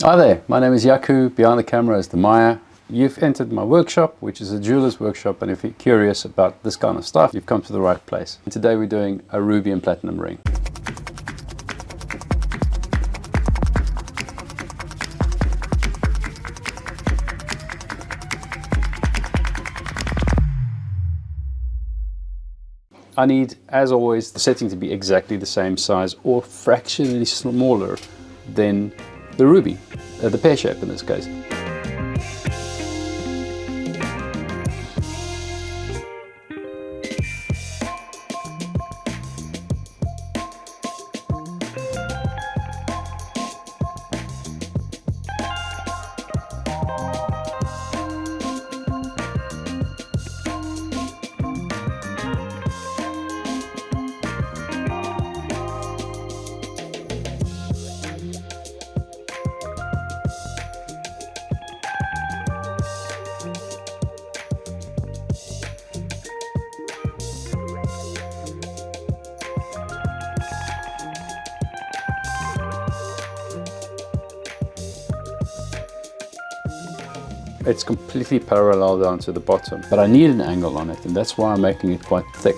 Hi there, my name is Jaco, behind the camera is Damia. You've entered my workshop, which is a jeweler's workshop, and if you're curious about this kind of stuff, you've come to the right place. And today we're doing a ruby and platinum ring. I need, as always, the setting to be exactly the same size or fractionally smaller than the ruby, the pear shape in this case. It's completely parallel down to the bottom, but I need an angle on it, and that's why I'm making it quite thick,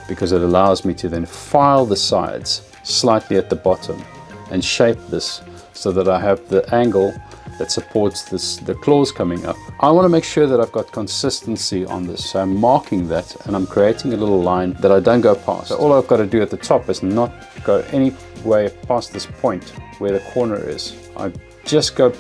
because it allows me to then file the sides slightly at the bottom and shape this so that I have the angle that supports the claws coming up. I want to make sure that I've got consistency on this, so I'm marking that and I'm creating a little line that I don't go past. So all I've got to do at the top is not go any way past this point where the corner is. I just go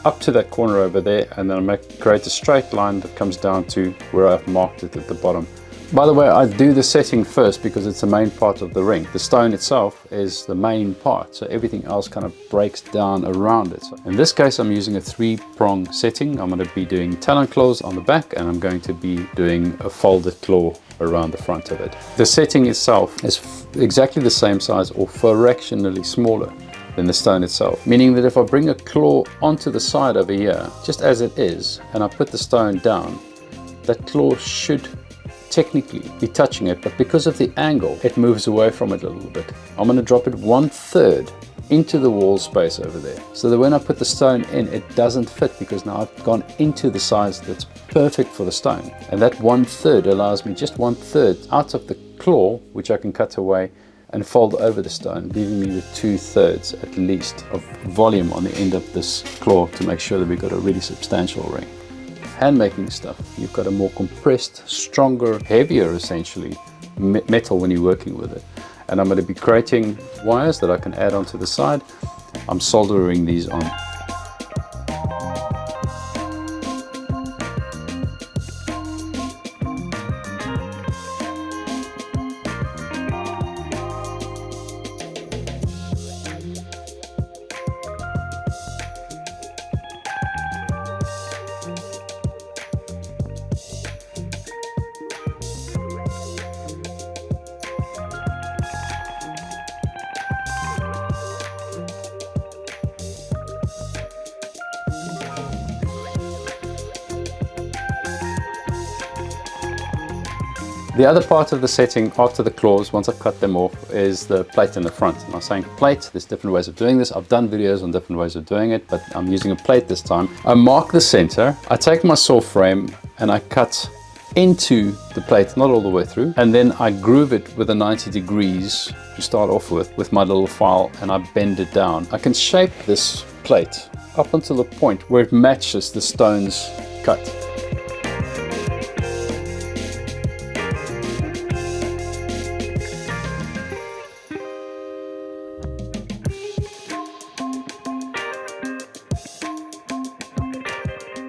up to that corner over there, and then I create a straight line that comes down to where I've marked it at the bottom. By the way, I do the setting first because it's the main part of the ring. The stone itself is the main part, so everything else kind of breaks down around it. So in this case, I'm using a 3-prong setting. I'm going to be doing talon claws on the back, and I'm going to be doing a folded claw around the front of it. The setting itself is exactly the same size or fractionally smaller than the stone itself, meaning that if I bring a claw onto the side over here, just as it is, and I put the stone down, that claw should technically be touching it, but because of the angle, it moves away from it a little bit. I'm going to drop it 1/3 into the wall space over there, so that when I put the stone in, it doesn't fit, because now I've gone into the size that's perfect for the stone. And that 1/3 allows me just 1/3 out of the claw, which I can cut away and fold over the stone, leaving me with 2/3 at least of volume on the end of this claw to make sure that we've got a really substantial ring. Hand making stuff, you've got a more compressed, stronger, heavier essentially metal when you're working with it. And I'm going to be creating wires that I can add onto the side. I'm soldering these on. The other part of the setting after the claws, once I've cut them off, is the plate in the front. And I was saying plate, there's different ways of doing this. I've done videos on different ways of doing it, but I'm using a plate this time. I mark the center, I take my saw frame and I cut into the plate, not all the way through, and then I groove it with a 90 degrees to start off with my little file, and I bend it down. I can shape this plate up until the point where it matches the stone's cut.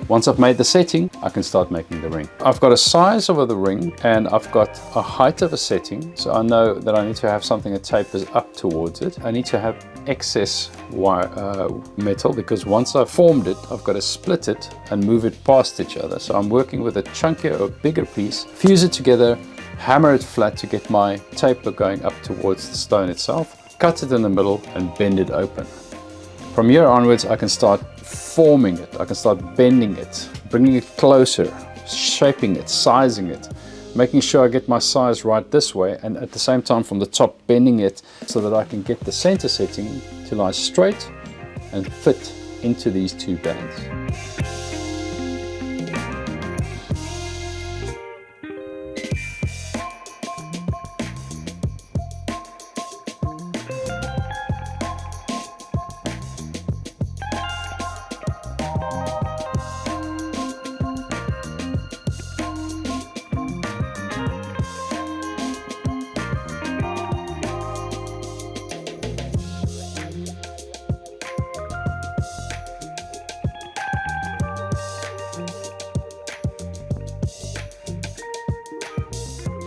Once I've made the setting, I can start making the ring. I've got a size of the ring and I've got a height of a setting, so I know that I need to have something that tapers up towards it. I need to have excess wire, metal, because once I've formed it, I've got to split it and move it past each other. So I'm working with a chunkier or bigger piece, fuse it together, hammer it flat to get my taper going up towards the stone itself, cut it in the middle and bend it open. From here onwards, I can start forming it, I can start bending it, bringing it closer, shaping it, sizing it, making sure I get my size right this way, and at the same time from the top bending it so that I can get the center setting to lie straight and fit into these two bands.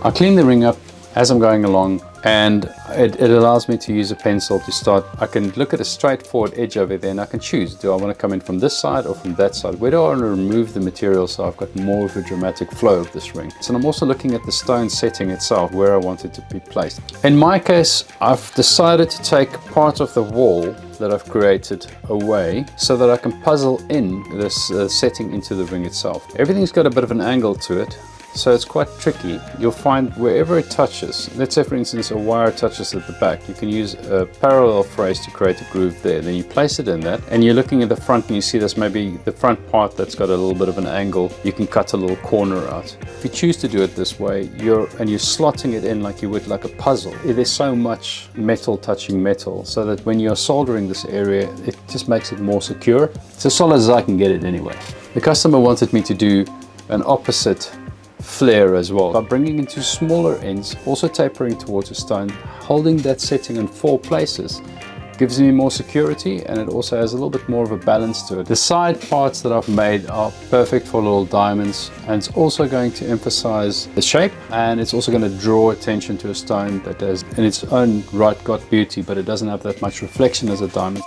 I clean the ring up as I'm going along, and it allows me to use a pencil to start. I can look at a straightforward edge over there and I can choose, do I want to come in from this side or from that side? Where do I want to remove the material so I've got more of a dramatic flow of this ring? So I'm also looking at the stone setting itself, where I want it to be placed. In my case, I've decided to take part of the wall that I've created away so that I can puzzle in this setting into the ring itself. Everything's got a bit of an angle to it, so it's quite tricky. You'll find wherever it touches, let's say for instance a wire touches at the back, you can use a parallel phrase to create a groove there. Then you place it in that, and you're looking at the front and you see there's maybe the front part that's got a little bit of an angle. You can cut a little corner out. If you choose to do it this way, you're slotting it in like you would like a puzzle. There's so much metal touching metal, so that when you're soldering this area, it just makes it more secure. It's as solid as I can get it anyway. The customer wanted me to do an opposite flare as well, by bringing into smaller ends, also tapering towards a stone, holding that setting in 4 places gives me more security, and it also has a little bit more of a balance to it. The side parts that I've made are perfect for little diamonds, and it's also going to emphasize the shape, and it's also going to draw attention to a stone that has in its own right got beauty, but it doesn't have that much reflection as a diamond.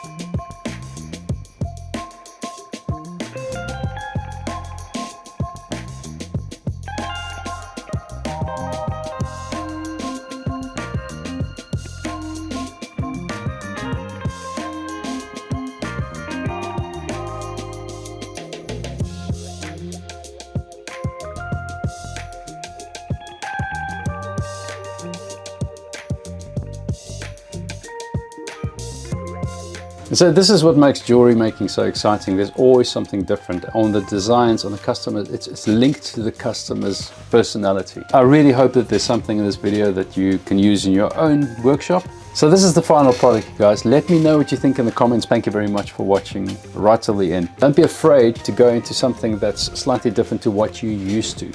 So this is what makes jewelry making so exciting. There's always something different on the designs, on the customer. It's linked to the customer's personality. I really hope that there's something in this video that you can use in your own workshop. So this is the final product, you guys. Let me know what you think in the comments. Thank you very much for watching right till the end. Don't be afraid to go into something that's slightly different to what you're used to.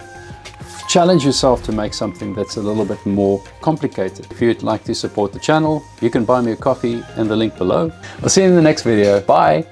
Challenge yourself to make something that's a little bit more complicated. If you'd like to support the channel, you can buy me a coffee in the link below. I'll see you in the next video. Bye.